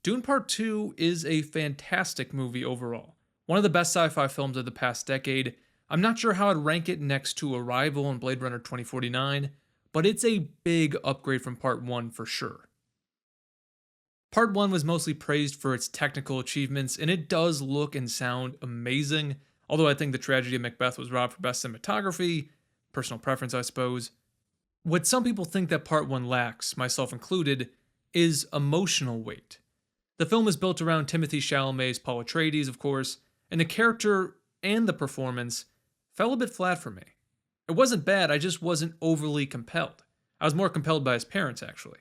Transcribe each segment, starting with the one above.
Dune Part Two is a fantastic movie overall. One of the best sci-fi films of the past decade. I'm not sure how I'd rank it next to Arrival and Blade Runner 2049, but it's a big upgrade from Part 1 for sure. Part 1 was mostly praised for its technical achievements, and it does look and sound amazing, although I think the tragedy of Macbeth was robbed for best cinematography, personal preference I suppose. What some people think that Part 1 lacks, myself included, is emotional weight. The film is built around Timothée Chalamet's Paul Atreides, of course, and the character and the performance fell a bit flat for me. It wasn't bad, I just wasn't overly compelled. I was more compelled by his parents, actually.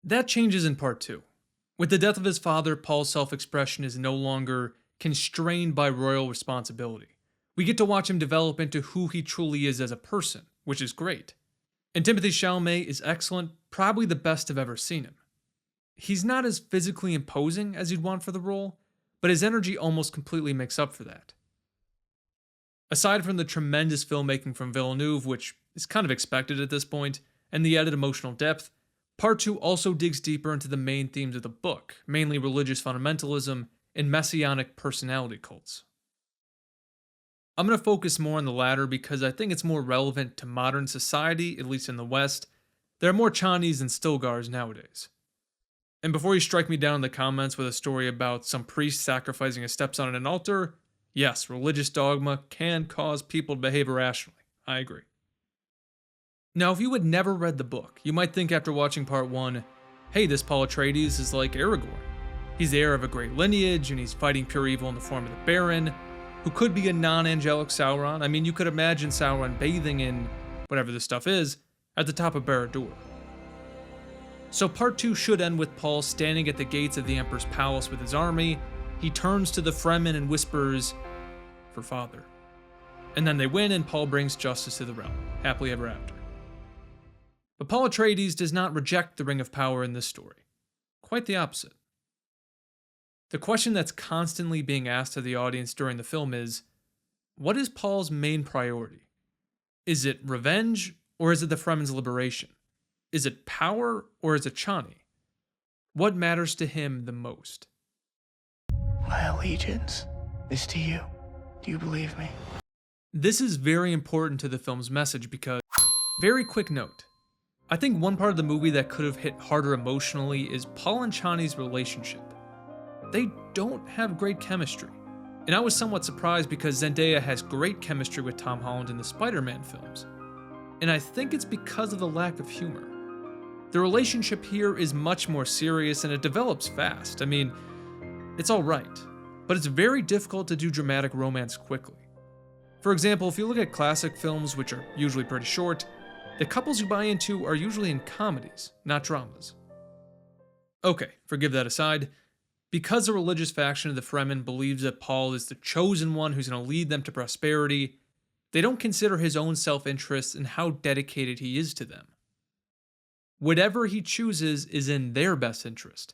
That changes in Part 2. With the death of his father, Paul's self-expression is no longer constrained by royal responsibility. We get to watch him develop into who he truly is as a person, which is great. And Timothée Chalamet is excellent, probably the best I've ever seen him. He's not as physically imposing as you'd want for the role, but his energy almost completely makes up for that. Aside from the tremendous filmmaking from Villeneuve, which is kind of expected at this point, and the added emotional depth, Part 2 also digs deeper into the main themes of the book, mainly religious fundamentalism and messianic personality cults. I'm going to focus more on the latter because I think it's more relevant to modern society, at least in the West. There are more Chani's than Stilgars nowadays. And before you strike me down in the comments with a story about some priest sacrificing his stepson at an altar, yes, religious dogma can cause people to behave irrationally. I agree. Now, if you had never read the book, you might think after watching Part 1, hey, this Paul Atreides is like Aragorn. He's the heir of a great lineage, and he's fighting pure evil in the form of the Baron, who could be a non-angelic Sauron. I mean, you could imagine Sauron bathing in whatever this stuff is at the top of Barad-dûr. So Part 2 should end with Paul standing at the gates of the Emperor's palace with his army. He turns to the Fremen and whispers, "For father." And then they win and Paul brings justice to the realm, happily ever after. But Paul Atreides does not reject the Ring of Power in this story. Quite the opposite. The question that's constantly being asked of the audience during the film is, what is Paul's main priority? Is it revenge, or is it the Fremen's liberation? Is it power, or is it Chani? What matters to him the most? My allegiance is to you. Do you believe me? This is very important to the film's message because, very quick note, I think one part of the movie that could have hit harder emotionally is Paul and Chani's relationship. They don't have great chemistry. And I was somewhat surprised because Zendaya has great chemistry with Tom Holland in the Spider-Man films. And I think it's because of the lack of humor. The relationship here is much more serious and it develops fast. I mean, it's alright, but it's very difficult to do dramatic romance quickly. For example, if you look at classic films, which are usually pretty short, the couples you buy into are usually in comedies, not dramas. Okay, forgive that aside. Because the religious faction of the Fremen believes that Paul is the chosen one who's going to lead them to prosperity, they don't consider his own self-interest and how dedicated he is to them. Whatever he chooses is in their best interest.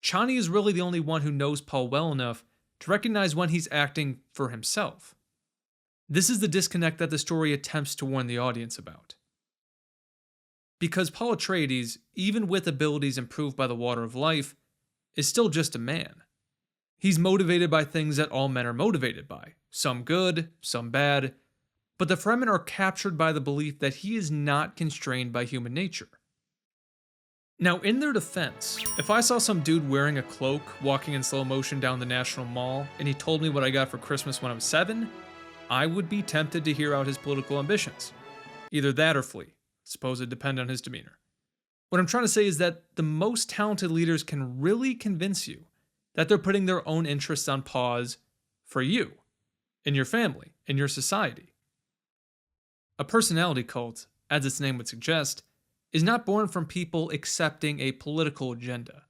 Chani is really the only one who knows Paul well enough to recognize when he's acting for himself. This is the disconnect that the story attempts to warn the audience about. Because Paul Atreides, even with abilities improved by the Water of Life, is still just a man. He's motivated by things that all men are motivated by, some good, some bad, but the Fremen are captured by the belief that he is not constrained by human nature. Now, in their defense, if I saw some dude wearing a cloak walking in slow motion down the National Mall and he told me what I got for Christmas when I was 7, I would be tempted to hear out his political ambitions. Either that or flee. Suppose it depend on his demeanor. What I'm trying to say is that the most talented leaders can really convince you that they're putting their own interests on pause for you, in your family, in your society. A personality cult, as its name would suggest, is not born from people accepting a political agenda.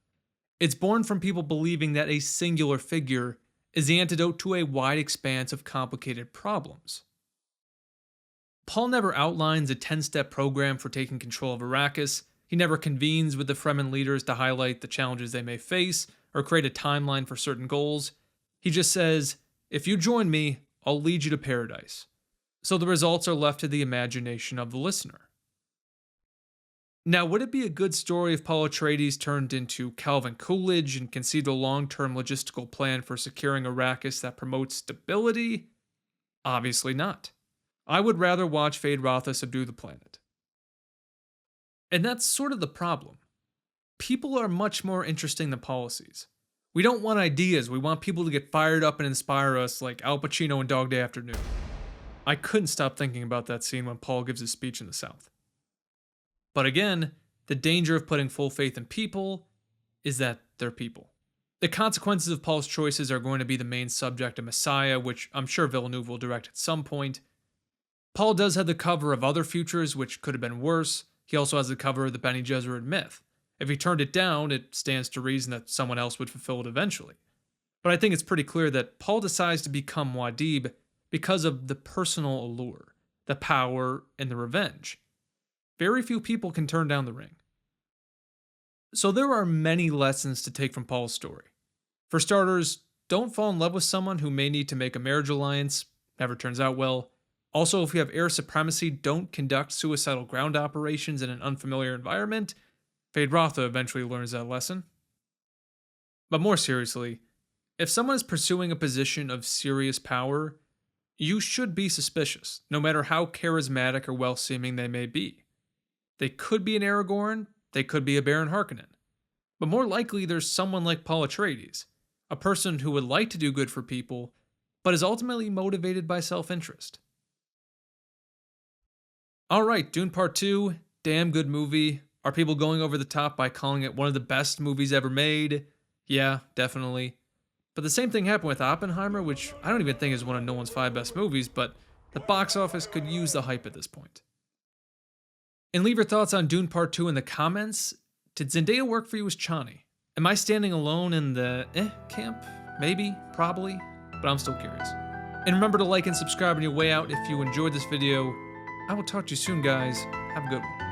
It's born from people believing that a singular figure is the antidote to a wide expanse of complicated problems. Paul never outlines a 10-step program for taking control of Arrakis. He never convenes with the Fremen leaders to highlight the challenges they may face or create a timeline for certain goals. He just says, if you join me, I'll lead you to paradise. So the results are left to the imagination of the listener. Now, would it be a good story if Paul Atreides turned into Calvin Coolidge and conceived a long-term logistical plan for securing Arrakis that promotes stability? Obviously not. I would rather watch Feyd-Rautha subdue the planet. And that's sort of the problem. People are much more interesting than policies. We don't want ideas, we want people to get fired up and inspire us like Al Pacino in Dog Day Afternoon. I couldn't stop thinking about that scene when Paul gives his speech in the South. But again, the danger of putting full faith in people is that they're people. The consequences of Paul's choices are going to be the main subject of Messiah, which I'm sure Villeneuve will direct at some point. Paul does have the cover of other futures, which could have been worse. He also has the cover of the Bene Gesserit myth. If he turned it down, it stands to reason that someone else would fulfill it eventually. But I think it's pretty clear that Paul decides to become Muad'Dib because of the personal allure, the power, and the revenge. Very few people can turn down the ring. So there are many lessons to take from Paul's story. For starters, don't fall in love with someone who may need to make a marriage alliance. Never turns out well. Also, if you have air supremacy, don't conduct suicidal ground operations in an unfamiliar environment. Feyd-Rautha eventually learns that lesson. But more seriously, if someone is pursuing a position of serious power, you should be suspicious, no matter how charismatic or well-seeming they may be. They could be an Aragorn, they could be a Baron Harkonnen. But more likely, there's someone like Paul Atreides, a person who would like to do good for people, but is ultimately motivated by self-interest. Alright, Dune Part 2, damn good movie. Are people going over the top by calling it one of the best movies ever made? Yeah, definitely. But the same thing happened with Oppenheimer, which I don't even think is one of Nolan's 5 best movies, but the box office could use the hype at this point. And leave your thoughts on Dune Part 2 in the comments. Did Zendaya work for you as Chani? Am I standing alone in the camp? Maybe, probably, but I'm still curious. And remember to like and subscribe on your way out if you enjoyed this video. I will talk to you soon, guys. Have a good one.